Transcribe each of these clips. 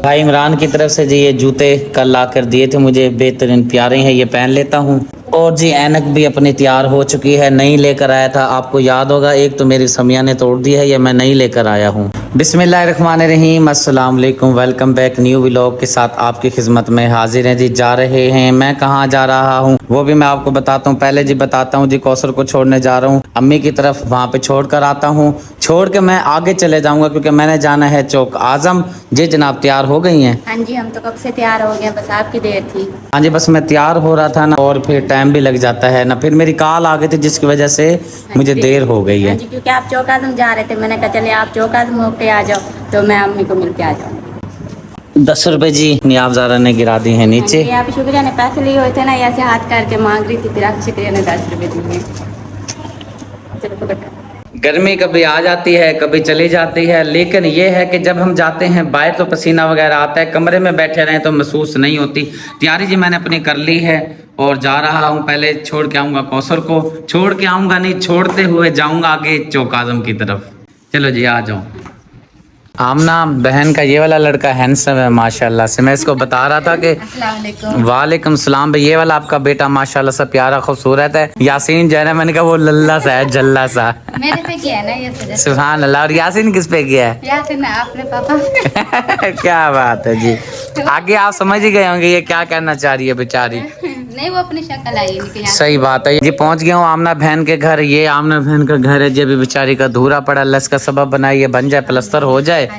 भाई इमरान की तरफ से जी ये जूते कल ला कर दिए थे मुझे, बेहतरीन प्यारे हैं, ये पहन लेता हूँ। और जी ऐनक भी अपनी तैयार हो चुकी है, नई लेकर आया था, आपको याद होगा एक तो मेरी समिया ने तोड़ दी है, ये मैं नई लेकर आया हूँ। बिस्मिल्लाहिर्रहमानिर्रहीम, अस्सलाम वालेकुम, वेलकम बैक न्यू व्लॉग के साथ आपकी खिदमत में हाजिर हैं जी। जा रहे हैं, मैं कहाँ जा रहा हूँ वो भी मैं आपको बताता हूँ। पहले जी बताता हूँ जी, कौसर को छोड़ने जा रहा हूँ अम्मी की तरफ, वहाँ पे छोड़ कर आता हूँ। छोड़ के मैं आगे चले जाऊँगा क्योंकि मैंने जाना है चौक आजम। जी जनाब तैयार हो गई हैं? हाँ जी, हम तो कब से तैयार हो गए, बस आपकी देर थी। हाँ जी, बस मैं तैयार हो रहा था ना, और फिर टाइम भी लग जाता है ना, फिर मेरी कॉल आ गई थी जिसकी वजह से मुझे देर हो गई है। हाँ जी, क्योंकि आप चौक आजम जा रहे थे, मैंने कहा चले आप चौक आजम होके आ जाओ तो मैं अम्मी को मिलके आ जाऊँ। 10 रुपए जी नियाब ज़ारा ने गिरा दी है नीचे। आप शुक्रिया ने पैसे लिए हुए थे ना, ऐसे हाथ करके मांग रही थी, फिर आप शुक्रिया ने 10 रुपए दिए। चलो पकड़ो। गर्मी कभी आ जाती है कभी चली जाती है, लेकिन ये है कि जब हम जाते हैं बाहर तो पसीना वगैरह आता है, कमरे में बैठे रहें तो महसूस नहीं होती। तैयारी जी मैंने अपनी कर ली है और जा रहा हूँ। पहले छोड़ के आऊँगा कौसर को, छोड़ के आऊँगा नहीं, छोड़ते हुए जाऊँगा आगे चौक आजम की तरफ। चलो जी आ जाओ। आमना बहन का ये वाला लड़का हैंडसम है माशाल्लाह से, मैं इसको बता रहा था कि वालेकुम सलाम भाई, ये वाला आपका बेटा माशाल्लाह से प्यारा खूबसूरत है। यासीन जो है ना, मैंने कहा वो लल्ला सा है, जल्ला सा। मेरे पे किया है ना ये, सुभान अल्लाह। और यासीन किस पे किया है? यासीन अपने पापा। क्या बात है जी, आगे आप समझ ही गए होंगे ये क्या कहना चाह रही है बेचारी। नहीं, वो अपनी शक्ल आई है। सही बात है जी। पहुंच गया हूँ आमना बहन के घर। ये आमना बहन का घर है जी, अभी बेचारी का अधूरा पड़ा, अल्लाह इसका सबब बनाइए, बन जाए, प्लस्तर हो जाए।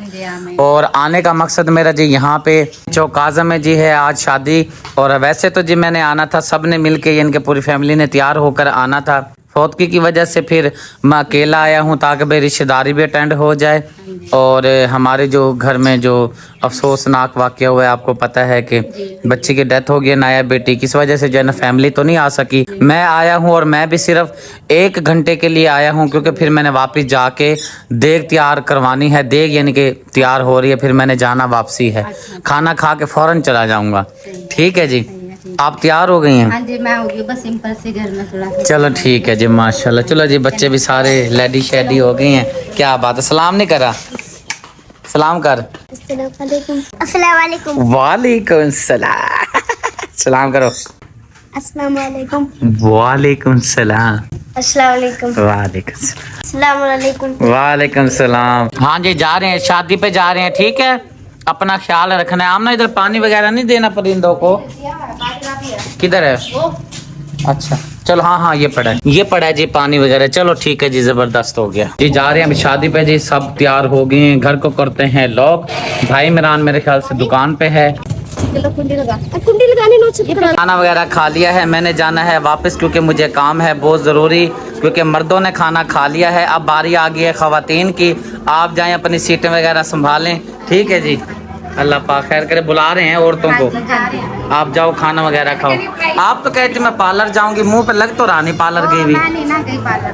और आने का मकसद मेरा जी यहाँ पे चौक आजम में जी है आज शादी। और वैसे तो जी मैंने आना था, सब ने मिल के, इनके पूरी फैमिली ने तैयार होकर आना था। फौतगी की वजह से फिर मैं अकेला आया हूँ ताकि भाई रिश्तेदारी भी अटेंड हो जाए। और हमारे जो घर में जो अफसोसनाक वाक़या हुआ है, आपको पता है कि बच्ची की डेथ हो गई, नाया बेटी, किस वजह से जो है ना फैमिली तो नहीं आ सकी। मैं आया हूँ और मैं भी सिर्फ 1 घंटे के लिए आया हूँ क्योंकि फिर मैंने वापस जाके देग तैयार करवानी है। देग यानी कि तैयार हो रही है, फिर मैंने जाना वापसी है। खाना खा के फ़ौरन चला जाऊँगा। ठीक है जी, आप तैयार हो गई हैं? हाँ जी, मैं हो गई, बस सिंपल से घर में थोड़ा। चलो ठीक है जी माशाल्लाह। चलो जी, बच्चे भी सारे लेडी शेडी हो गए हैं। क्या बात है, सलाम नहीं करा? सलाम कर। अस्सलाम वालेकुम। वालेकुम सलाम। सलाम करो। अस्सलाम वालेकुम। वालेकुम सलाम। अस्सलाम वालेकुम। वालेकुम सलाम। अस्सलाम वालेकुम। वालेकुम सलाम। हाँ जी, जा रहे हैं, शादी पे जा रहे हैं, ठीक है, अपना ख्याल रखना है। आमना इधर पानी वगैरह नहीं देना परिंदों को। किधर है? अच्छा चलो, हाँ हाँ ये पड़ा है जी पानी वगैरह। चलो ठीक है जी, जबरदस्त हो गया जी। जा रहे हैं अभी शादी पे जी, सब तैयार हो गए हैं। घर को करते हैं लॉक। भाई इमरान मेरे ख्याल से दुकान पे है। कुंडी लगाने नो चाहिए। खाना वगैरह खा लिया है, मैंने जाना है वापस क्योंकि मुझे काम है बहुत ज़रूरी, क्योंकि मर्दों ने खाना खा लिया है। अब बारी आ गई है ख़वातीन की, आप जाएं अपनी सीटें वगैरह संभालें। ठीक है जी, अल्लाह पाक खैर करे। बुला रहे हैं औरतों को, आप जाओ खाना वगैरह खाओ। आप तो कहते मैं पार्लर जाऊंगी, मुंह पे लग तो रहा नहीं पार्लर गई भी।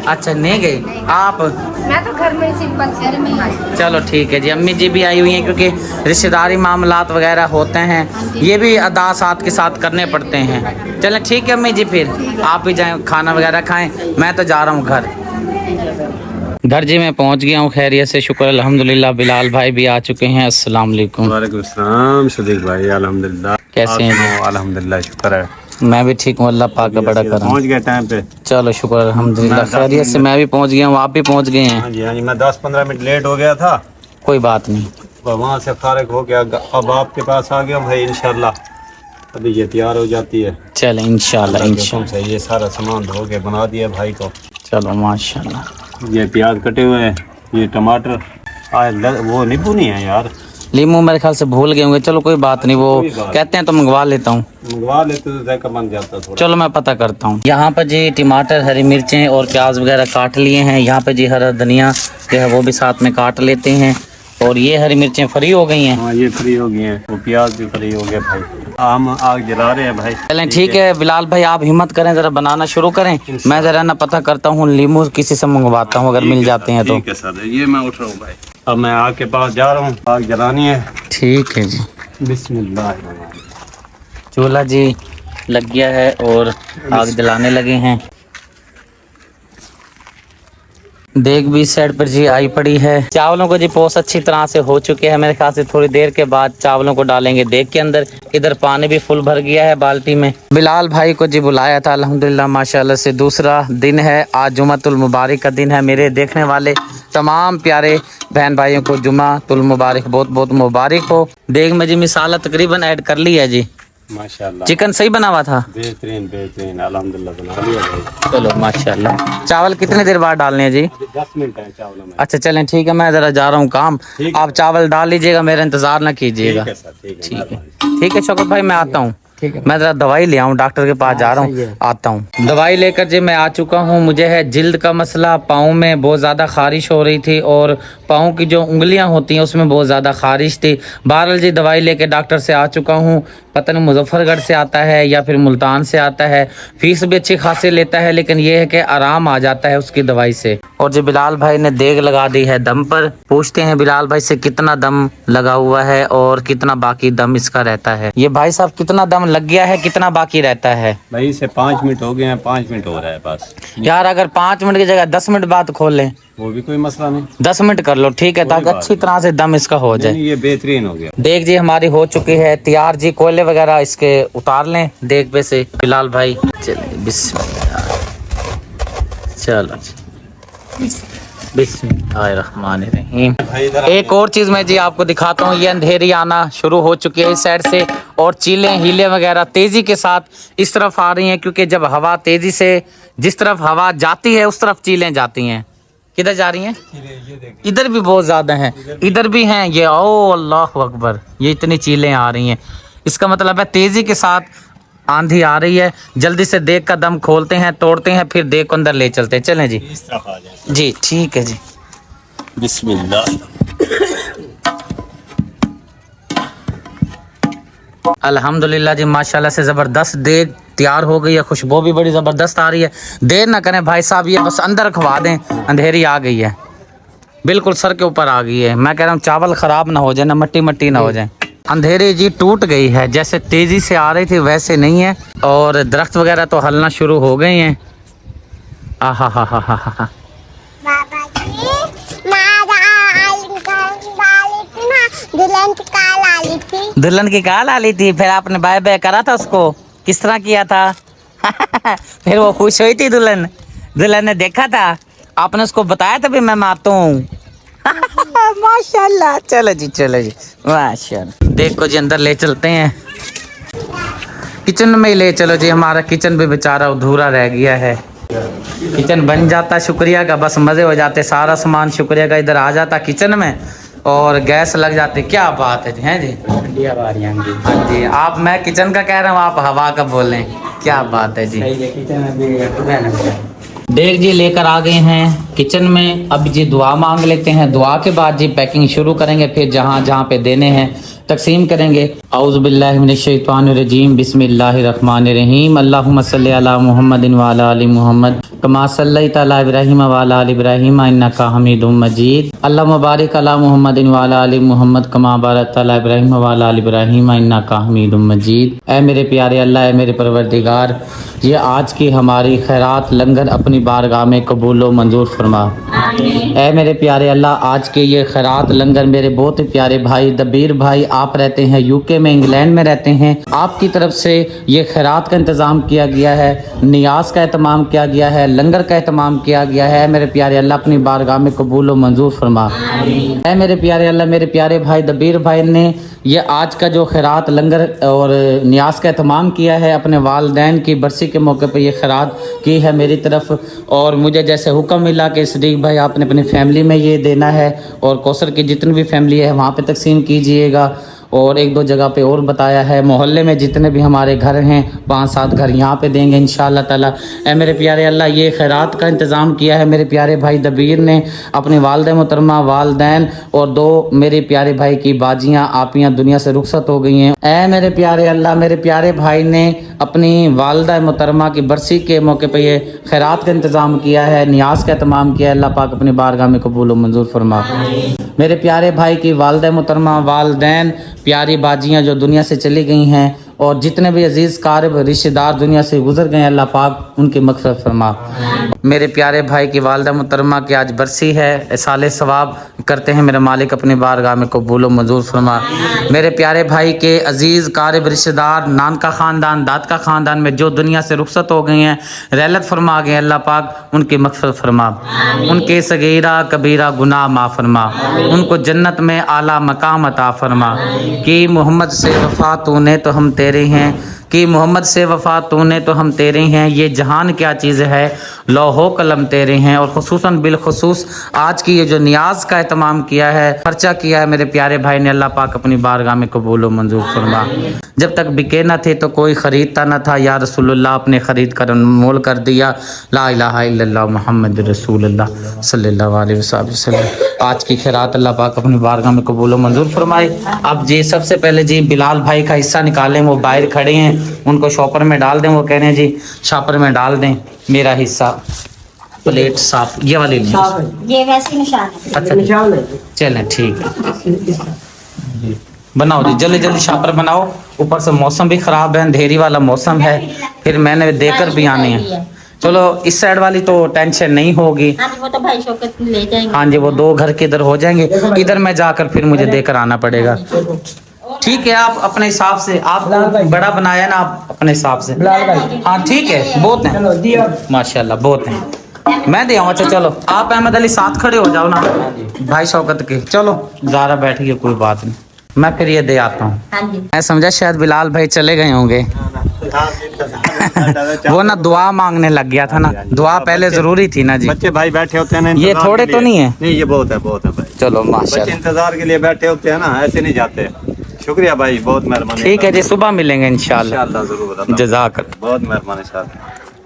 अच्छा नहीं गई आप? मैं तो घर में सिंपल से में आई। चलो ठीक है जी। अम्मी जी भी आई हुई हैं क्योंकि रिश्तेदारी मामलात वगैरह होते हैं, ये भी अदा साथ के साथ करने पड़ते हैं। चलें ठीक है अम्मी जी, फिर आप भी जाएं खाना वगैरह खाएं, मैं तो जा रहा हूँ घर जी। मैं पहुंच गया हूँ खैरियत से, शुक्र अल्हम्दुलिल्लाह। बिलाल भाई भी आ चुके हैं। अस्सलाम वालेकुम। वालेकुम सलाम सदीक भाई, अल्हम्दुलिल्लाह। कैसे हैं? अल्हम्दुलिल्लाह, शुक्र है। मैं भी ठीक हूँ, अल्लाह पाक का बड़ा करम। पहुंच गए टाइम पे। चलो शुक्र अल्हम्दुलिल्लाह, खैरियत से मैं भी पहुंच गया हूँ, आप भी पहुंच गए हैं? हाँ जी, मैं 10-15 मिनट लेट हो गया था। कोई बात नहीं, वहाँ से फारिग हो गया, अब आपके पास आ गया भाई। इंशाल्लाह अभी ये तैयार हो जाती है। चलो इंशाल्लाह इंशाल्लाह। ये सारा सामान धो के बना दिया भाई को। चलो माशाल्लाह। ये प्याज कटे हुए हैं, ये टमाटर वो नींबू नहीं है यार, लीमू मेरे ख्याल से भूल गए होंगे। चलो कोई बात नहीं, वो कहते हैं तो मंगवा लेता हूँ। मंगवा लेते तो जायका बन जाता थोड़ा। चलो मैं पता करता हूँ। यहाँ पर जी टमाटर, हरी मिर्चें और प्याज वगैरह काट लिए हैं। यहाँ पे जी हरा धनिया जो है वो भी साथ में काट लेते हैं। और ये हरी मिर्चें फ्री हो गई हैं। हाँ ये फ्री हो गई हैं, वो प्याज भी फ्री हो गया भाई। हम आग जला रहे हैं भाई। चलें ठीक है बिलाल भाई, आप हिम्मत करें, ज़रा बनाना शुरू करें। मैं ज़रा ना पता करता हूँ, लीमू किसी से मंगवाता हूँ अगर मिल जाते हैं तो। ठीक है सर, ये मैं उठ रहा हूँ भाई, अब मैं आग के पास जा रहा हूँ, आग जलानी है। ठीक है जी। बिस्मिल्लाह। चूल्हा जी लग गया है और आग जलाने लगे हैं। देग भी इस साइड पर जी आई पड़ी है। चावलों को जी पोस अच्छी तरह से हो चुके हैं। मेरे ख्याल से थोड़ी देर के बाद चावलों को डालेंगे देग के अंदर। इधर पानी भी फुल भर गया है बाल्टी में। बिलाल भाई को जी बुलाया था अल्हम्दुलिल्लाह माशाल्लाह से। दूसरा दिन है आज, जुमातुल मुबारक का दिन है। मेरे देखने वाले तमाम प्यारे बहन भाइयों को जुमातुल मुबारक बहुत बहुत मुबारक हो। देग में जी मिसाला तकरीबन ऐड कर ली है जी। माशाल्लाह चिकन सही बना हुआ था, बेहतरीन बेहतरीन अल्हम्दुलिल्लाह बना लिया भाई। चलो माशाल्लाह। चावल कितने देर बाद डालने हैं जी? 10 मिनट है चावलों में। अच्छा चलें ठीक है, मैं ज़रा जा रहा हूँ काम। ठीक है। आप चावल डाल लीजिएगा, मेरा इंतज़ार ना कीजिएगा। ठीक है सर, ठीक है, ठीक है मेहरबानी। ठीक है शौकत भाई, मैं आता हूँ। मैं ज़रा दवाई ले आऊँ, डॉक्टर के पास जा रहा हूँ, आता हूँ। दवाई लेकर जी मैं आ चुका हूँ। मुझे है जिल्द का मसला, पाँव में बहुत ज़्यादा खारिश हो रही थी और पाँव की जो उंगलियाँ होती हैं उसमें बहुत ज़्यादा खारिश थी। बहरहाल जी दवाई लेके डॉक्टर से आ चुका हूँ। पता नहीं मुजफ्फरगढ़ से आता है या फिर मुल्तान से आता है। फीस भी अच्छी खासी लेता है, लेकिन ये है कि आराम आ जाता है उसकी दवाई से। और जी बिलाल भाई ने देग लगा दी है दम पर। पूछते हैं बिलाल भाई से कितना दम लगा हुआ है और कितना बाकी दम इसका रहता है। ये भाई साहब कितना दम लग गया है, कितना बाकी रहता है? भाई इसे 5 मिनट हो गए हैं, 5 मिनट हो रहा है बस। यार अगर 5 मिनट की जगह 10 मिनट बाद खोल लें, वो भी कोई मसला नहीं। 10 मिनट कर लो ठीक है, कोई ताकि बात अच्छी तरह से दम इसका हो जाए। नहीं, ये बेहतरीन हो गया। देग जी हमारी हो चुकी है तैयार जी। कोयले वगैरह इसके उतार लें देग पे से बिलाल भाई। चलिए बिस्मिल्लाह, चलो बिस्मिल्लाहिर्रहमानिर्रहीम। भाई इधर एक और चीज़ मैं जी आपको दिखाता हूँ। ये अंधेरी आना शुरू हो चुकी है इस साइड से और चीलें हीले वगैरह तेज़ी के साथ इस तरफ आ रही हैं, क्योंकि जब हवा तेज़ी से जिस तरफ हवा जाती है उस तरफ चीलें जाती हैं। किधर जा रही हैं? इधर भी बहुत ज़्यादा हैं, इधर भी हैं। ये ओ अल्लाह अकबर, ये इतनी चीलें आ रही हैं। इसका मतलब है तेज़ी के साथ आंधी आ रही है। जल्दी से देग का दम खोलते हैं, तोड़ते हैं, फिर देग को अंदर ले चलते हैं। चलें जी, इस तरफ आ जाए। जी ठीक है जी। बिस्मिल्लाह। अल्हम्दुलिल्लाह जी माशाल्लाह से ज़बरदस्त देग तैयार हो गई है। खुशबू भी बड़ी ज़बरदस्त आ रही है। देर ना करें भाई साहब, ये बस अंदर रखवा दें, अंधेरी आ गई है, बिल्कुल सर के ऊपर आ गई है। मैं कह रहा हूँ चावल ख़राब ना हो जाए, ना मट्टी मट्टी ना हो जाए। अंधेरी जी टूट गई है, जैसे तेज़ी से आ रही थी वैसे नहीं है। और दरख्त वगैरह तो हलना शुरू हो गए हैं। आहा हा हा हा हा। बाबा जी दुल्हन की काल आ ली थी। दुल्हन की काल आ ली थी, फिर आपने बाय बाय करा था उसको? किस तरह किया था? फिर वो खुश हुई थी दुल्हन? दुल्हन ने देखा था, आपने उसको बताया था भी मैं माता हूँ? माशाल्लाह। चलो जी चलो जी माशाल्लाह। देखो जी अंदर ले चलते हैं, किचन में ही ले चलो जी। हमारा किचन भी बेचारा अधूरा रह गया है। किचन बन जाता शुक्रिया का, बस मज़े हो जाते। सारा सामान शुक्रिया का इधर आ जाता किचन में और गैस लग जाती। क्या बात है जी, हैं जी? ठंडी हवा आ रही है जी। हाँ जी, आप मैं किचन का कह रहा हूँ, आप हवा का बोल रहे हैं। क्या बात है जी। देख जी लेकर आ गए हैं किचन में। अब जी दुआ मांग लेते हैं, दुआ के बाद जी पैकिंग शुरू करेंगे, फिर जहाँ जहाँ पे देने हैं तकसीम करेंगे। औज़ु बिल्लाहि मिनश शैतानिर रजीम, बिस्मिल्लाहिर रहमानिर रहीम। अल्लाहुम्मा सल्लि अला मुहम्मदिन व अला आलि मुहम्मद कमा सल्लैता अला इब्राहीम व अला आलि इब्राहीम इन्नका हमीदुम मजीद। अल्लाहुम्मा बारिक अला मुहम्मदिन व अला आलि मुहम्मद कमा बारकता अला इब्राहीम व अला आलि इब्राहीम इन्नका हमीदुम मजीद। ऐ मेरे प्यारे अल्लाह, ऐ मेरे परवरदिगार, ये आज की हमारी खैरात लंगर अपनी बारगाह में कबूल व मंजूर फरमा। ऐ मेरे प्यारे अल्लाह, आज के ये खैरात लंगर मेरे बहुत ही प्यारे भाई दबीर भाई, आप रहते हैं यूके में, इंग्लैंड में रहते हैं, आपकी तरफ से ये खैरात का इंतज़ाम किया गया है, नियाज का एहतमाम किया गया है, लंगर का एहतमाम किया गया है। मेरे प्यारे अल्लाह अपनी बारगाह में कबूल व मंजूर फरमा। ऐ मेरे प्यारे अल्लाह, मेरे प्यारे भाई दबीर भाई ने ये आज का जो खैरात लंगर और नियाज का एहतमाम किया है, अपने वालदैन की बरसी के मौके पर ये खैरात की है मेरी तरफ। और मुझे जैसे हुक्म मिला कि सदीक भाई आपने अपनी फैमिली में ये देना है और कौसर की जितनी भी फैमिली है वहाँ पे तकसीम कीजिएगा। और एक दो जगह पे और बताया है, मोहल्ले में जितने भी हमारे घर हैं 5-7 घर यहाँ पे देंगे इंशाअल्लाह ताला। ऐ मेरे प्यारे अल्लाह, ये खैरात का इंतज़ाम किया है मेरे प्यारे भाई दबीर ने, अपनी वालदा मोहतरमा, वालदैन और 2 मेरे प्यारे भाई की बाजियाँ आपियाँ दुनिया से रुखसत हो गई हैं। ऐ मेरे प्यारे अल्लाह, मेरे प्यारे भाई ने अपनी वालदा मोहतरमा की बरसी के मौके पर ये खैरात का इंतज़ाम किया है, नियाज का एहतमाम किया है। अल्लाह पाक अपनी बारगाह में कबूल व मंजूर फरमा। मेरे प्यारे भाई की वालदा मोहतरमा, वालदैन, प्यारी बाजियाँ जो दुनिया से चली गई हैं, और जितने भी अजीज़ कारब रिश्तेदार दुनिया से गुजर गए अल्लाह पाक उनकी मग़फ़िरत फरमा। मेरे प्यारे भाई की वालिदा मुहतरमा की आज बरसी है, साले सवाब करते हैं मेरे मालिक अपनी बारगाह में कबूल व मंजूर फरमा। मेरे प्यारे भाई के अजीज़ कारब रिश्तेदार नान का ख़ानदान दाद का ख़ानदान में जो दुनिया से रुखसत हो गए हैं, रहलत फरमा गए, अल्लाह पाक उनकी मग़फ़िरत फरमा, उनके सगीरा कबीरा गुनाह माफ़ फरमा, उनको जन्नत में आला मकाम अता फरमा। कि मोहम्मद से वफ़ा तूने तो हम तेरे हैं, कि मोहम्मद से वफ़ा तूने तो हम तेरे हैं, ये जहान क्या चीज़ है लौहो कलम तेरे हैं। और ख़ुसूसन बिलखुसूस आज की ये जो नियाज़ का एहतमाम किया है, खर्चा किया है मेरे प्यारे भाई ने, अल्लाह पाक अपनी बारगाह में कबूल व मंजूर फरमा। जब तक बिके न थे तो कोई ख़रीदता न था, या रसूलुल्लाह अपने ख़रीद कर अनमोल कर दिया। ला इलाहा इल्लल्लाह मुहम्मद रसूलुल्लाह सल्लल्लाहु अलैहि वसल्लम। आज की खैरात अल्लाह पाक अपनी बारगाह में कबूल व मंजूर फरमाए। अब जी सबसे पहले जी बिलाल भाई का हिस्सा निकालें, वो बाहर खड़े हैं, उनको शॉपर में डाल दें। वो कह रहे हैं जी शॉपर में डाल दें मेरा हिस्सा। प्लेट साफ ये वाली नहीं, ये वैसे निशान है। अच्छा निशान है, चलें ठीक है। बनाओ जी जल्दी जल्दी शॉपर बनाओ। ऊपर से मौसम भी ख़राब है, अंधेरी वाला मौसम है, फिर मैंने देकर भी आने हैं। चलो इस साइड वाली तो टेंशन नहीं होगी। हाँ जी, वो तो भाई शौकत ले जाएंगे। हाँ जी वो दो घर के इधर हो जाएंगे, इधर मैं जाकर फिर मुझे देकर आना पड़ेगा। ठीक है आप अपने हिसाब से, आप बड़ा बनाया ना आप अपने हिसाब से। हाँ ठीक है बहुत हैं माशाल्लाह बहुत हैं, मैं दे आऊँ। अच्छा चलो आप अहमद अली साथ खड़े हो जाओ ना भाई शौकत के। चलो ज़ारा बैठिए कोई बात नहीं, मैं फिर ये दे आता हूँ। मैं समझा शायद बिलाल भाई चले गए होंगे। वो ना दुआ मांगने लग गया था ना, दुआ पहले जरूरी थी ना जी। बच्चे भाई बैठे होते हैं ना, ये थोड़े तो नहीं है। नहीं ये बहुत है भाई। चलो बच्चे माशाल्लाह इंतजार के लिए बैठे होते हैं ना, ऐसे नहीं जाते। शुक्रिया भाई, बहुत मेहरबानी। ठीक है जी, सुबह मिलेंगे इंशाल्लाह। जरूर, जज़ाक बहुत मेहरबानी साहब,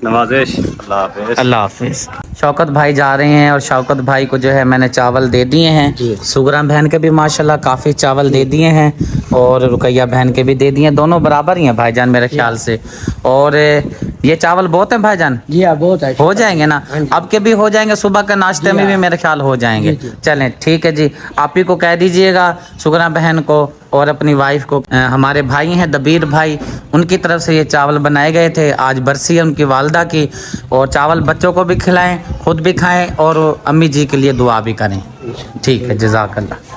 नवाजिश। अल्लाह हाफिज़। अल्लाह हाफिज़। शौकत भाई जा रहे हैं और शौकत भाई को जो है मैंने चावल दे दिए हैं। सुगरा बहन के भी माशाल्लाह काफ़ी चावल दे दिए हैं और रुकैया बहन के भी दे दिए हैं, दोनों बराबर ही हैं भाईजान मेरे ख्याल से। और ये चावल बहुत है भाईजान? जी हाँ बहुत है। हो जाएंगे ना, अब के भी हो जाएंगे, सुबह के नाश्ते में भी मेरे ख्याल हो जाएंगे। चलें ठीक है जी, आप ही को कह दीजिएगा सुगरा बहन को और अपनी वाइफ को। हमारे भाई हैं दबीर भाई, उनकी तरफ से ये चावल बनाए गए थे। आज बरसी है उनकी वालदा की, और चावल बच्चों को भी खिलाएं, खुद भी खाएं और अम्मी जी के लिए दुआ भी करें। ठीक है जज़ाकल्लाह।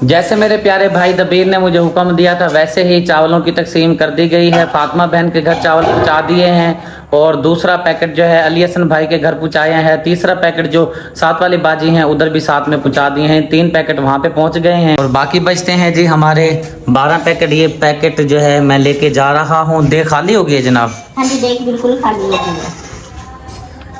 जैसे मेरे प्यारे भाई दबीर ने मुझे हुक्म दिया था वैसे ही चावलों की तकसीम कर दी गई है। फातिमा बहन के घर चावल पहुंचा दिए हैं और दूसरा पैकेट जो है अली हसन भाई के घर पहुंचाया है। तीसरा पैकेट जो साथ वाली बाजी हैं उधर भी साथ में पहुंचा दिए हैं। 3 पैकेट वहां पे पहुंच गए हैं और बाकी बचते हैं जी हमारे 12 पैकेट। ये पैकेट जो है मैं लेके जा रहा हूँ। देख खाली हो गई है जनाब? हाँ जी देख बिल्कुल खाली हो गई है।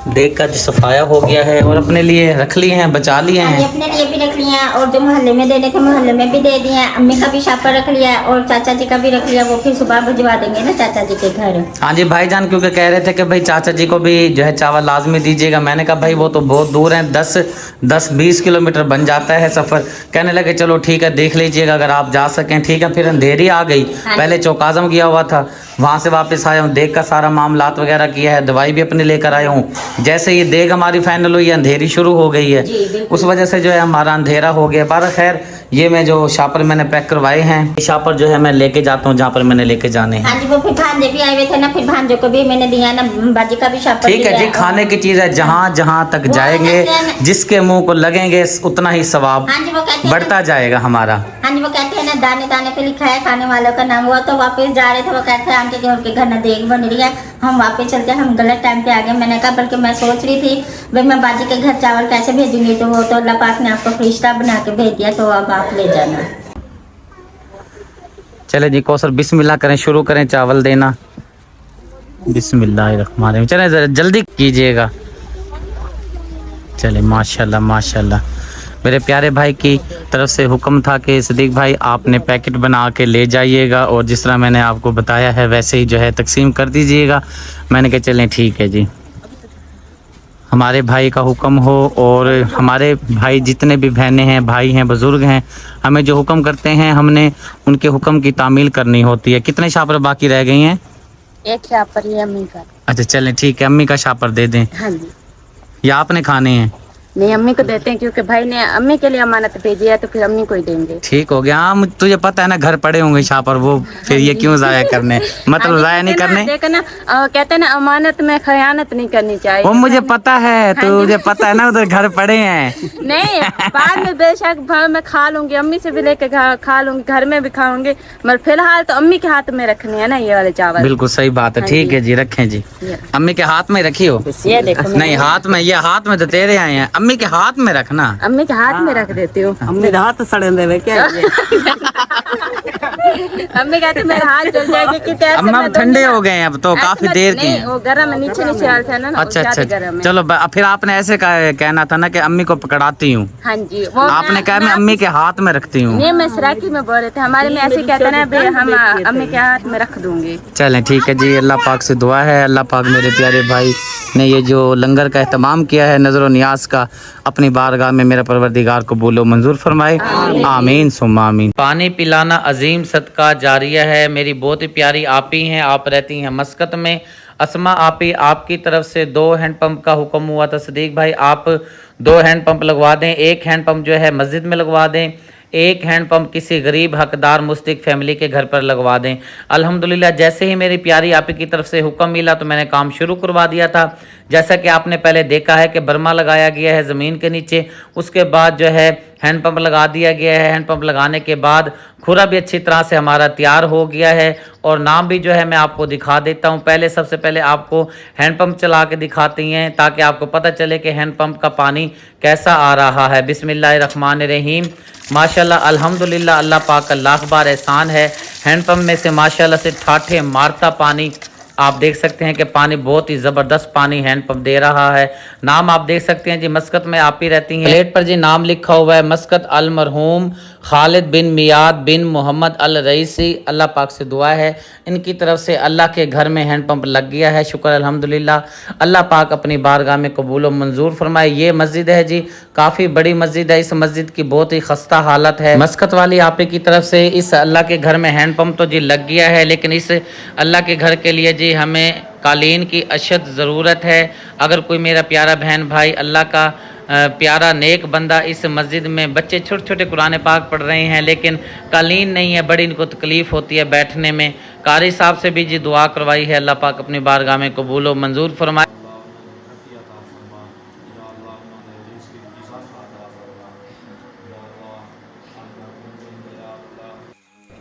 देख का सफाया हो गया है और अपने लिए रख लिए हैं, बचा लिए हाँ जी हैं। अपने लिए भी रख लिए हैं और जो मोहल्ले में देने थे मोहल्ले में भी दे दिए हैं। अम्मी का भी शापर रख लिया है और चाचा जी का भी रख लिया, वो फिर सुबह भिजवा देंगे ना चाचा जी के घर। हाँ जी भाईजान क्योंकि कह रहे थे कि भाई चाचा जी को भी जो है चावल लाजमी दीजिएगा। मैंने कहा भाई वो तो बहुत दूर हैं, 10-20 किलोमीटर बन जाता है सफ़र। कहने लगे चलो ठीक है देख लीजिएगा अगर आप जा सकें। ठीक है फिर अंधेरी आ गई, पहले चौकाज़म गया हुआ था, वहाँ से वापस आया हूँ, देख का सारा मामलात वगैरह किया है, दवाई भी अपने लेकर आया हूँ। जैसे ये देख हमारी फाइनल हुई, अंधेरी शुरू हो गई है, उस वजह से जो है हमारा अंधेरा हो गया। पर खैर ये मैं जो शापर मैंने पैक करवाए हैं, ये शापर जो है मैं लेके जाता हूँ जहाँ पर मैंने लेके जाने हैं। हाँ जी वो फिर भांजे भी आए हुए थे ना, फिर भांजों को भी मैंने दिया ना, बाजी का भी शापर। ठीक है जी, खाने की चीज़ है, जहाँ जहाँ तक जाएंगे जिसके मुंह को लगेंगे उतना ही सवाब बढ़ता जाएगा हमारा। हाँ जी वो कहते हैं ना दाने दाने पे लिखा है खाने वालों का नाम। वो तो वापस जा रहे थे, वो कहते हैं आंटी के उनके घर ना देख बन रही है, हम वापस चलते हैं, हम गलत टाइम पे आ गए। मैंने कहा बल्कि मैं सोच रही थी भाई मैं बाजी के घर चावल कैसे भेजूंगी, तो वो तो अल्लाह पाक ने आपको फरिश्ता बना के भेज दिया, तो अब आप ले जाना। चले जी कौसर बिस्मिल्लाह करें, शुरू करें चावल देना। बिस्मिल्लाहिर्रहमानिर्रहीम। चले जरा जल्दी कीजिएगा। चले माशाल्लाह माशाल्लाह। मेरे प्यारे भाई की तरफ से हुक्म था कि सदीक भाई आपने पैकेट बना के ले जाइएगा और जिस तरह मैंने आपको बताया है वैसे ही जो है तकसीम कर दीजिएगा। मैंने कहा चलें ठीक है जी, हमारे भाई का हुक्म हो। और हमारे भाई जितने भी बहनें हैं, भाई हैं, बुज़ुर्ग हैं, हमें जो हुक्म करते हैं हमने उनके हुक्म की तामील करनी होती है। कितने शापर बाकी रह गई हैं? एक शापर ये अम्मी का। अच्छा चलें ठीक है, अम्मी का शापर दे दें। हाँ जी या आपने खाने हैं? नहीं, अम्मी को देते हैं क्योंकि भाई ने अम्मी के लिए अमानत भेजी है तो फिर अम्मी को ही देंगे। ठीक हो गया। हाँ तुझे पता है ना घर पड़े होंगे शापर, वो फिर ये क्यों जाया करने, मतलब जाया नहीं करने। देखो ना, कहते हैं ना अमानत में खयानत नहीं करनी चाहिए। वो मुझे पता है, तुझे पता है ना उधर घर पड़े हैं। नहीं, बाद में बेशक मैं खा लूंगी, अम्मी से भी लेके खा लूंगी, घर में भी खाऊंगी, मगर फिलहाल तो अम्मी के हाथ में रखने है ना ये वाले चावल। बिल्कुल सही बात है। ठीक है जी, रखें जी। अम्मी के हाथ में रखी हो। ये देखो, नहीं हाथ में, ये हाथ में तो तेरे आए हैं, अम्मी के हाथ में रखना। अम्मी के हाथ में रख देती हूँ। अम्मी हाथ सड़े देवे क्या ये? अम्मी कहती मेरे हाथ जल जाएंगे कि अम्मा ठंडे हो गए हैं अब तो, काफी देर के हैं। वो गर्म है, नीचे नीचे हाल था ना। अच्छा अच्छा, चलो फिर आपने ऐसे कहना था ना कि अम्मी को पकड़ाती हूँ। हाँ जी, आपने कहा मैं अम्मी के हाथ में रखती हूँ। नहीं, मैं सराकी में बोल रहे थे, हमारे में ऐसे कहते ना भाई हम अम्मी के हाथ में रख दूंगी। चलें ठीक है जी, अल्लाह पाक से दुआ है, अल्लाह पाक मेरे प्यारे भाई ने ये जो लंगर का एहतमाम किया है नज़र नियाज का, अपनी बारगाह में मेरा परवरदिगार कबूल व मंजूर फरमाए। आमीन सुम्मा आमीन। पानी पिलाना अजीम सदका जारिया है। मेरी बहुत ही प्यारी आपी हैं, आप रहती हैं मस्कत में। अस्मा आपी, आपकी तरफ से 2 हैंडपम्प का हुक्म हुआ था। सदीक भाई आप 2 हैंडपम्प लगवा दें, 1 हैंडपम्प जो है मस्जिद में लगवा दें, 1 हैंडपम्प किसी गरीब हकदार मुस्तिक फैमिली के घर पर लगवा दें। अल्हम्दुलिल्लाह जैसे ही मेरी प्यारी आपी की तरफ से हुक्म मिला तो मैंने काम शुरू करवा दिया था। जैसा कि आपने पहले देखा है कि बर्मा लगाया गया है ज़मीन के नीचे, उसके बाद जो है हैंडपम्प लगा दिया गया है। हैंडपम्प लगाने के बाद खुरा भी अच्छी तरह से हमारा तैयार हो गया है और नाम भी जो है मैं आपको दिखा देता हूँ। पहले सबसे पहले आपको हैंडपम्प चला के दिखाती हैं ताकि आपको पता चले कि हैंडपम्प का पानी कैसा आ रहा है। बिस्मिल्लाहिर्रहमानिर्रहीम। माशाल्लाह अल्हम्दुलिल्लाह, अल्लाह पाक का लाख बार एहसान है। हैंडपम्प में से माशाल्लाह से ठाठे मारता पानी आप देख सकते हैं कि पानी बहुत ही ज़बरदस्त पानी हैंडपम्प दे रहा है। नाम आप देख सकते हैं जी, मस्कत में आप ही रहती हैं। प्लेट पर जी नाम लिखा हुआ है मस्कत अल मरहूम खालिद बिन मियाद बिन मोहम्मद अल रईसी। अल्लाह पाक से दुआ है इनकी तरफ से अल्लाह के घर में हैंडपम्प लग गया है। शुक्र अल्हम्दुलिल्लाह। अल्लाह पाक अपनी बारगाह में कबूल व मंजूर फरमाए। ये मस्जिद है जी, काफ़ी बड़ी मस्जिद है। इस मस्जिद की बहुत ही खस्ता हालत है। मस्कत वाली आपे की तरफ से इस अल्लाह के घर में हैंडपम्प तो जी लग गया है, लेकिन इस अल्लाह के घर के लिए जी हमें कालीन की अशद ज़रूरत है। अगर कोई मेरा प्यारा बहन भाई अल्लाह का प्यारा नेक बंदा इस मस्जिद में, बच्चे छोटे छोटे कुरान पाक पढ़ रहे हैं लेकिन कालीन नहीं है, बड़ी इनको तकलीफ़ होती है बैठने में, कारी साहब से भी जी दुआ करवाई है। अल्लाह पाक अपनी बारगाह में कबूल व मंजूर फरमाए।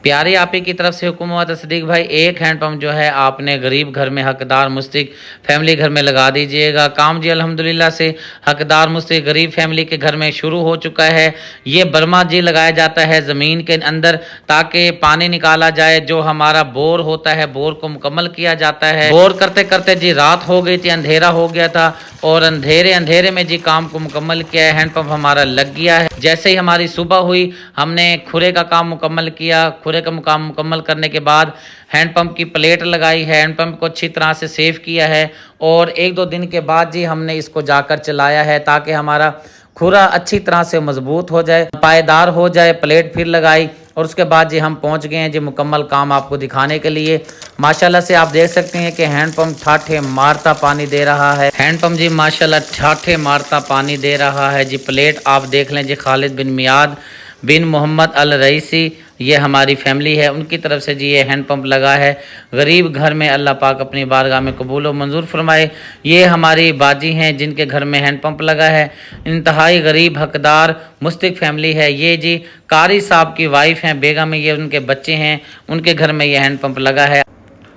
प्यारी आपी की तरफ से हुक्म हुआ था सदीक भाई 1 हैंडपम्प जो है आपने गरीब घर में हकदार मुस्तिक फैमिली घर में लगा दीजिएगा। काम जी अल्हम्दुलिल्लाह से हकदार मुस्तिक गरीब फैमिली के घर में शुरू हो चुका है। ये बर्मा जी लगाया जाता है ज़मीन के अंदर ताकि पानी निकाला जाए। जो हमारा बोर होता है, बोर को मुकम्मल किया जाता है। बोर करते करते जी रात हो गई थी, अंधेरा हो गया था और अंधेरे में जी काम को मुकम्मल किया है। हैंडपम्प हमारा लग गया है। जैसे ही हमारी सुबह हुई हमने खुरे का काम मुकम्मल किया। खुरे का काम मुकम्मल करने के बाद हैंडपम्प की प्लेट लगाई है, हैंडपम्प को अच्छी तरह से सेव किया है और 1-2 दिन के बाद जी हमने इसको जाकर चलाया है ताकि हमारा खुरा अच्छी तरह से मजबूत हो जाए, पायदार हो जाए। प्लेट फिर लगाई और उसके बाद जी हम पहुंच गए हैं जी मुकम्मल काम आपको दिखाने के लिए। माशाल्लाह से आप देख सकते हैं कि हैंडपम्प ठाठे मारता पानी दे रहा है। हैंडपम्प जी माशाल्लाह ठाठे मारता पानी दे रहा है जी। प्लेट आप देख लें जी, खालिद बिन मियाद बिन मोहम्मद अल रईसी, ये हमारी फैमिली है, उनकी तरफ से जी ये हैंडपम्प लगा है गरीब घर में। अल्लाह पाक अपनी बारगाह में कबूल व मंजूर फरमाए। ये हमारी बाजी हैं जिनके घर में हैंडपम्प लगा है, इंतहाई गरीब हकदार मुस्तिक फैमिली है। ये जी कारी साहब की वाइफ हैं, बेगम, ये उनके बच्चे हैं, उनके घर में ये हैंडपम्प लगा है।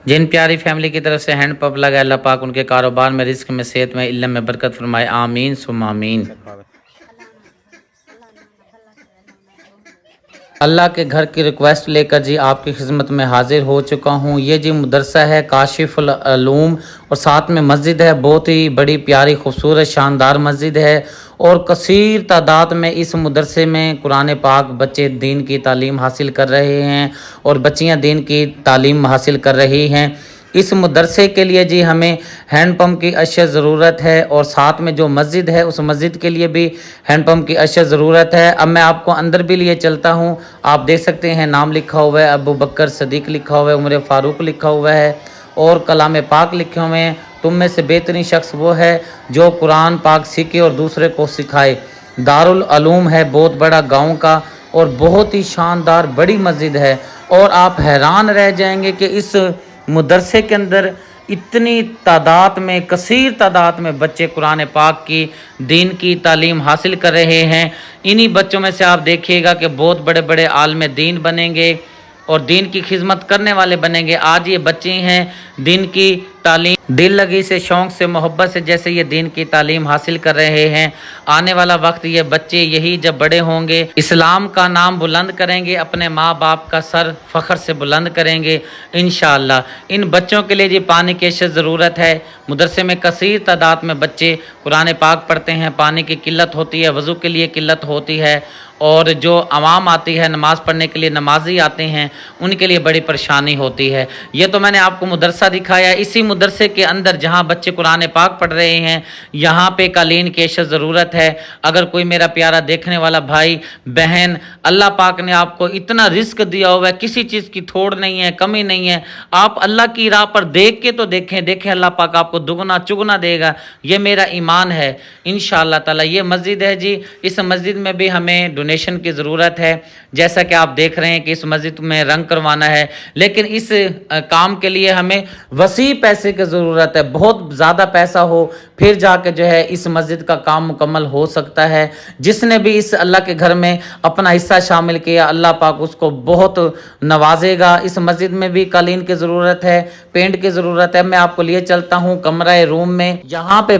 जिन प्यारी फैमिली की तरफ से हैंडपम्प लगा है अल्लाह पाक उनके कारोबार में, रिस्क में, सेहत में, इल्म में बरकत फरमाए। आमीन सुम्मा आमीन। अल्लाह के घर की रिक्वेस्ट लेकर जी आपकी खिदमत में हाजिर हो चुका हूँ। ये जी मदरसा है काशिफुल उलूम और साथ में मस्जिद है, बहुत ही बड़ी प्यारी खूबसूरत शानदार मस्जिद है और कसीर तादाद में इस मदरसे में कुरान पाक बच्चे दीन की तालीम हासिल कर रहे हैं और बच्चियाँ दीन की तालीम हासिल कर रही हैं। इस मदरसे के लिए जी हमें हैंडपम्प की अशद ज़रूरत है और साथ में जो मस्जिद है उस मस्जिद के लिए भी हैंडपम्प की अशद ज़रूरत है। अब मैं आपको अंदर भी लिए चलता हूँ। आप देख सकते हैं नाम लिखा हुआ है, अबू बकर सदीक लिखा हुआ है, उमर फ़ारूक लिखा हुआ है और कलाम पाक लिखे हुए हैं। तुम में से बेहतरीन शख्स वो है जो कुरान पाक सीखे और दूसरे को सिखाए। दारुल अलूम है बहुत बड़ा गांव का और बहुत ही शानदार बड़ी मस्जिद है, और आप हैरान रह जाएंगे कि इस मदरसे के अंदर इतनी तादाद में, कसीर तादाद में बच्चे कुरान पाक की दीन की तालीम हासिल कर रहे हैं। इन्हीं बच्चों में से आप देखिएगा कि बहुत बड़े बड़े आलिम दीन बनेंगे और दीन की खिदमत करने वाले बनेंगे। आज ये बच्चे हैं दीन की तालीम दिल लगी से, शौक़ से, मोहब्बत से जैसे ये दीन की तालीम हासिल कर रहे हैं, आने वाला वक्त ये बच्चे यही जब बड़े होंगे इस्लाम का नाम बुलंद करेंगे, अपने माँ बाप का सर फ़ख्र से बुलंद करेंगे इंशाअल्लाह। इन बच्चों के लिए जी पानी की अशद ज़रूरत है। मदरसे में कसीर तादाद में बच्चे कुरान पाक पढ़ते हैं, पानी की किल्लत होती है, वज़ू के लिए किल्लत होती है, और जो आवाम आती है नमाज़ पढ़ने के लिए, नमाजी आते हैं, उनके लिए बड़ी परेशानी होती है। ये तो मैंने आपको मदरसा दिखाया। इसी मदरसे के अंदर जहाँ बच्चे कुरान पाक पढ़ रहे हैं, यहाँ पे कालीन की अशद ज़रूरत है। अगर कोई मेरा प्यारा देखने वाला भाई बहन, अल्लाह पाक ने आपको इतना रिस्क दिया हुआ है, किसी चीज़ की थोड़ नहीं है, कमी नहीं है, आप अल्लाह की राह पर देख के तो देखें अल्लाह पाक आपको दुगना चुगना देगा। ये मेरा ईमान है इंशाअल्लाह ताला। ये मस्जिद है जी, इस मस्जिद में भी हमें डोनेशन की ज़रूरत है। जैसा कि आप देख रहे हैं कि इस मस्जिद में रंग करवाना है, लेकिन इस काम के लिए हमें वसी पैसे की ज़रूरत है। बहुत ज़्यादा पैसा हो फिर जाके जो है इस मस्जिद का काम मुकम्मल हो सकता है। जिसने भी इस अल्लाह के घर में अपना हिस्सा शामिल किया, अल्लाह पाक उसको बहुत नवाजेगा। इस मस्जिद में भी कालीन की ज़रूरत है, पेंट की ज़रूरत है। मैं आपको लिए चलता हूँ कमरा रूम में। यहाँ पे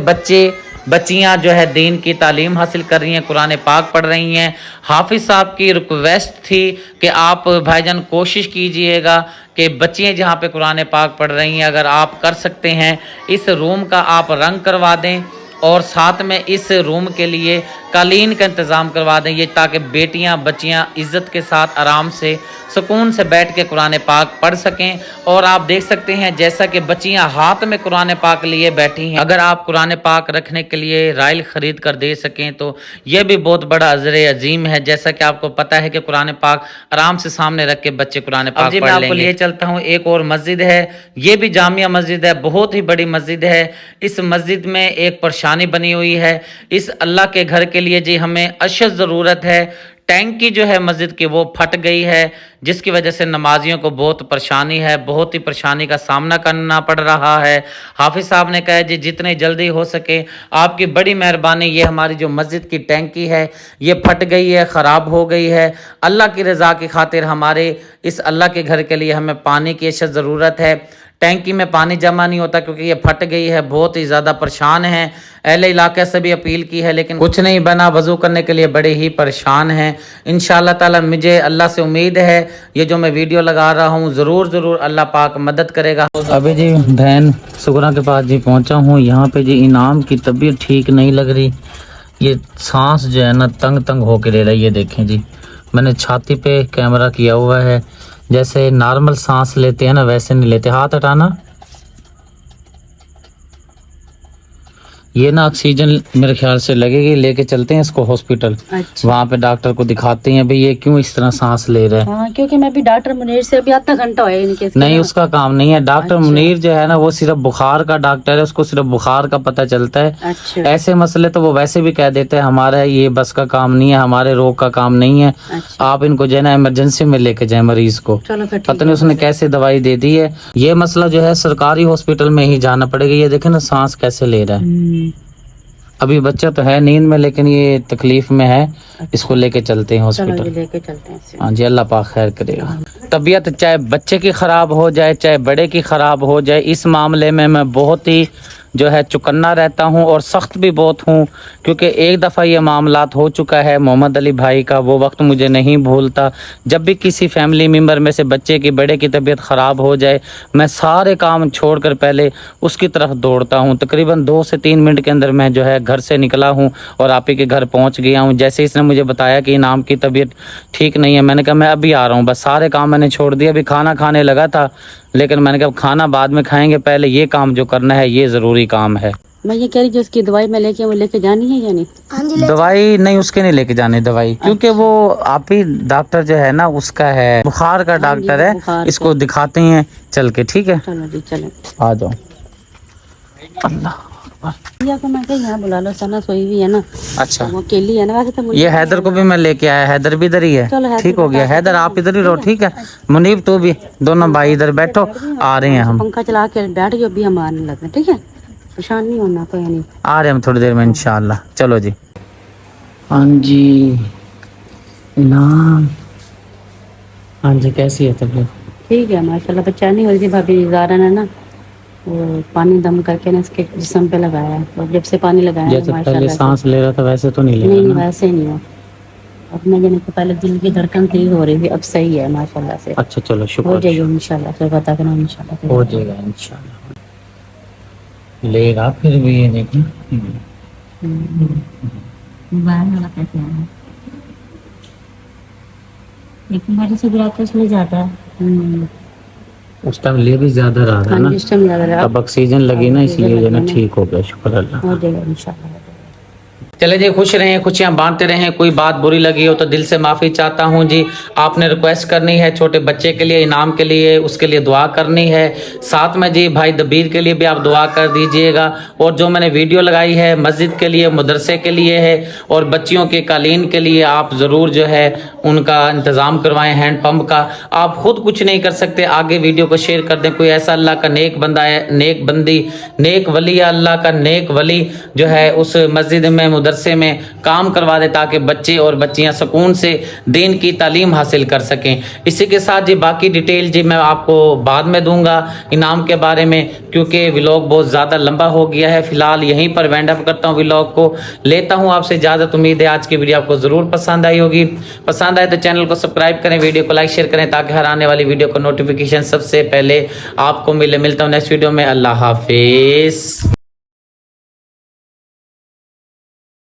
बच्चियाँ जो है दीन की तालीम हासिल कर रही हैं, कुरान पाक पढ़ रही हैं। हाफिज़ साहब की रिक्वेस्ट थी कि आप भाईजान कोशिश कीजिएगा कि बच्चियाँ जहाँ पे कुरान पाक पढ़ रही हैं, अगर आप कर सकते हैं इस रूम का आप रंग करवा दें, और साथ में इस रूम के लिए कालीन का इंतज़ाम करवा दें, ये ताकि बेटियां बच्चियां इज़्ज़त के साथ आराम से सुकून से बैठ के कुरान पाक पढ़ सकें। और आप देख सकते हैं जैसा कि बच्चियां हाथ में कुरान पाक लिए बैठी हैं, अगर आप कुरान पाक रखने के लिए राइल ख़रीद कर दे सकें तो यह भी बहुत बड़ा अज़र अजीम है। जैसा कि आपको पता है कि कुरान पाक आराम से सामने रख के बच्चे कुरान पाक पढ़ लेंगे। मैं आपको लिए चलता हूँ, एक और मस्जिद है, ये भी जामिया मस्जिद है, बहुत ही बड़ी मस्जिद है। इस मस्जिद में एक परेशानी बनी हुई है। इस अल्लाह के घर के लिए जी हमें अशद ज़रूरत है। टैंकी जो है मस्जिद की वो फट गई है, जिसकी वजह से नमाजियों को बहुत परेशानी है, बहुत ही परेशानी का सामना करना पड़ रहा है। हाफिज़ साहब ने कहा जी जितने जल्दी हो सके आपकी बड़ी मेहरबानी। ये हमारी जो मस्जिद की टैंकी है ये फट गई है, ख़राब हो गई है। अल्लाह की रज़ा की खातिर हमारे इस अल्लाह के घर के लिए हमें पानी की अशद ज़रूरत है। टैंकी में पानी जमा नहीं होता क्योंकि ये फट गई है, बहुत ही ज़्यादा परेशान हैं। अहले इलाके से भी अपील की है लेकिन कुछ नहीं बना, वज़ू करने के लिए बड़े ही परेशान हैं। इंशाअल्लाह ताला मुझे अल्लाह से उम्मीद है ये जो मैं वीडियो लगा रहा हूँ ज़रूर अल्लाह पाक मदद करेगा। अभी जी बहन सुगरा के पास जी पहुँचा हूँ। यहाँ पे जी इनाम की तबीयत ठीक नहीं लग रही, ये सांस जो है ना तंग होके ले रही है। देखें जी मैंने छाती पे कैमरा किया हुआ है, जैसे नॉर्मल सांस लेते हैं ना वैसे नहीं लेते। हाथ हटाना। ये ना ऑक्सीजन मेरे ख्याल से लगेगी, लेके चलते हैं इसको हॉस्पिटल। अच्छा। वहाँ पे डॉक्टर को दिखाते हैं भाई ये क्यों इस तरह सांस ले रहा है। हाँ, क्योंकि मैं भी डॉक्टर मुनीर से अभी आधा घंटा हुआ है इनके। नहीं उसका काम नहीं है। डॉक्टर मुनीर जो है ना वो सिर्फ बुखार का डॉक्टर है, उसको सिर्फ बुखार का पता चलता है। अच्छा। ऐसे मसले तो वो वैसे भी कह देते हैं हमारा ये बस का काम नहीं है, हमारे रोग का काम नहीं है। अच्छा। आप इनको जो है ना इमरजेंसी में लेके जाए मरीज को। चलो फिर पता नहीं उसने कैसे दवाई दे दी है। ये मसला जो है सरकारी हॉस्पिटल में ही जाना पड़ेगा। ये देखे ना सांस कैसे ले रहा है। अभी बच्चा तो है नींद में लेकिन ये तकलीफ में है। इसको लेके चलते हैं हॉस्पिटल। लेके चलते हैं। हाँ जी अल्लाह पाक खैर करेगा। तबीयत चाहे बच्चे की ख़राब हो जाए चाहे बड़े की ख़राब हो जाए, इस मामले में मैं बहुत ही जो है चुकन्ना रहता हूँ और सख्त भी बहुत हूँ, क्योंकि एक दफ़ा ये मामलात हो चुका है मोहम्मद अली भाई का। वो वक्त मुझे नहीं भूलता। जब भी किसी फैमिली मेम्बर में से बच्चे की बड़े की तबीयत ख़राब हो जाए मैं सारे काम छोड़कर पहले उसकी तरफ दौड़ता हूँ। तकरीबन 2 से 3 मिनट के अंदर मैं जो है घर से निकला हूँ और आप ही के घर पहुँच गया हूँ। जैसे इसने मुझे बताया कि इनाम की तबीयत ठीक नहीं है, मैंने कहा मैं अभी आ रहा हूँ। बस सारे काम मैंने छोड़ दिया। अभी खाना खाने लगा था लेकिन मैंने कहा खाना बाद में खाएंगे, पहले ये काम जो करना है ये ज़रूरी काम है। मैं ये कह रही जो उसकी दवाई मैं लेके वो लेके जानी है या नहीं? दवाई नहीं उसके नहीं लेके जानी दवाई, क्योंकि वो आप ही डॉक्टर जो है ना उसका है बुखार का डॉक्टर है। इसको दिखाते हैं चल के, ठीक है? चलो जी चलो आ जाओ। अल्लाह अकबर। या को मैं कहा यहाँ बुला लो, सना सोई हुई है ना, अच्छा वो अकेली है ना, वैसे तो मुझे ये हैदर को भी मैं लेके आया, हैदर भी इधर ही है। चलो, हैदर ठीक हो गया हैदर, आप इधर ही रहो, ठीक है। मुनीब तू भी, दोनों भाई इधर बैठो, आ रहे हैं हम, पंखा चला के बैठ गए, अभी हम आने लगे, ठीक है, परेशान नहीं होना कोई नहीं। आ रहे हैं हम थोड़ी देर में इंशाल्लाह। चलो जी। हाँ जी नाम, हाँ जी कैसी है तबीयत? ठीक है माशाल्लाह, बच्चा नहीं हो रही थी भाभी ज़ारा ने ना, वो पानी दम करके ना इसके जिस्म पे लगाया, और जब से पानी लगाया जैसे पहले माशाल्लाह से- सांस ले रहा था वैसे तो नहीं ले नहीं रहा नहीं ना? वैसे नहीं हो। अब मैं जने को पहले दिल की धड़कन तेज हो रही थी, अब सही है माशाल्लाह से। अच्छा चलो हो शुक्र, जाएगी इंशाल्लाह से, बता देना इंशाल्लाह। हो जाएगा इंशाल्लाह। लेगा फिर भी ये देखना। बाहर वाला कैसे आना, लेकिन मेरे से गिरा उसमें ज्यादा है। उस टाइम ले भी ज्यादा रहा था हाँ ना, जिस टाइम लग रहा है अब ऑक्सीजन लगी ना इसलिए जो है ना ठीक हो गया, शुक्र अल्लाह। हो जाएगा इंशाल्लाह। चले जी, खुश रहें, खुशियां बांटते रहें। कोई बात बुरी लगी हो तो दिल से माफ़ी चाहता हूं जी। आपने रिक्वेस्ट करनी है छोटे बच्चे के लिए, इनाम के लिए, उसके लिए दुआ करनी है। साथ में जी भाई दबीर के लिए भी आप दुआ कर दीजिएगा। और जो मैंने वीडियो लगाई है मस्जिद के लिए, मदरसे के लिए है, और बच्चियों के कालीन के लिए आप ज़रूर जो है उनका इंतज़ाम करवाएं, हैंड पंप का। आप खुद कुछ नहीं कर सकते, आगे वीडियो को शेयर कर दें। कोई ऐसा अल्लाह का नेक बंदा है, नेक बंदी, नेक वली, अल्लाह का नेक वली जो है उस मस्जिद में, मदरसे में काम करवा दे, ताकि बच्चे और बच्चियां सुकून से दीन की तालीम हासिल कर सकें। इसी के साथ जी बाकी डिटेल जी मैं आपको बाद में दूंगा इनाम के बारे में, क्योंकि व्लॉग बहुत ज़्यादा लंबा हो गया है। फिलहाल यहीं पर वाइंड अप करता हूँ व्लॉग को, लेता हूँ आपसे इजाज़त। उम्मीद है आज की वीडियो आपको ज़रूर पसंद आई होगी। पसंद आए तो चैनल को सब्सक्राइब करें, वीडियो को लाइक शेयर करें, ताकि हर आने वाली वीडियो को नोटिफिकेशन सबसे पहले आपको मिले। मिलता हूँ नेक्स्ट वीडियो में। अल्लाह हाफिज़।